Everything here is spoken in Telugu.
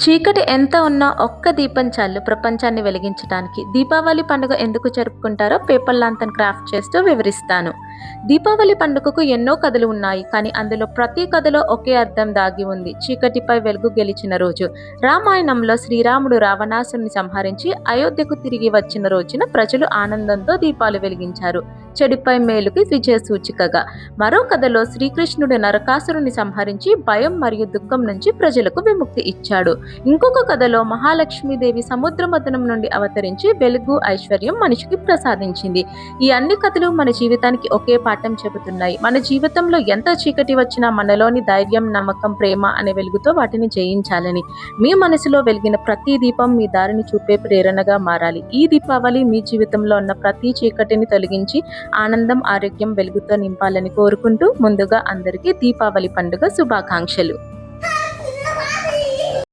చీకటి ఎంత ఉన్నా ఒక్క దీపం చాలు ప్రపంచాన్ని వెలిగించడానికి. దీపావళి పండుగ ఎందుకు జరుపుకుంటారో పేపర్ లాంతర్న్ క్రాఫ్ట్ చేస్తూ వివరిస్తాను. దీపావళి పండుగకు ఎన్నో కథలు ఉన్నాయి, కానీ అందులో ప్రతి కథలో ఒకే అర్థం దాగి ఉంది. చీకటిపై వెలుగు గెలిచిన రోజు. రామాయణంలో శ్రీరాముడు రావణాసురుని సంహరించి అయోధ్యకు తిరిగి వచ్చిన రోజున ప్రజలు ఆనందంతో దీపాలు వెలిగించారు, చెడుపై మేలుకి విజయ సూచికగా. మరో కథలో శ్రీకృష్ణుడు నరకాసురుని సంహరించి భయం మరియు దుఃఖం నుంచి ప్రజలకు విముక్తి ఇచ్చాడు. ఇంకొక కథలో మహాలక్ష్మీదేవి సముద్ర మథనం నుండి అవతరించి వెలుగు, ఐశ్వర్యం మనిషికి ప్రసాదించింది. ఈ అన్ని కథలు మన జీవితానికి ఒకే పాఠం చెబుతున్నాయి. మన జీవితంలో ఎంత చీకటి వచ్చినా మనలోని ధైర్యం, నమ్మకం, ప్రేమ అనే వెలుగుతో వాటిని జయించాలని. మీ మనసులో వెలిగిన ప్రతి దీపం మీ దారిని చూపే ప్రేరణగా మారాలి. ఈ దీపావళి మీ జీవితంలో ఉన్న ప్రతి చీకటిని తొలగించి ఆనందం, ఆరోగ్యం, వెలుగుతో నింపాలని కోరుకుంటూ ముందుగా అందరికీ దీపావళి పండుగ శుభాకాంక్షలు.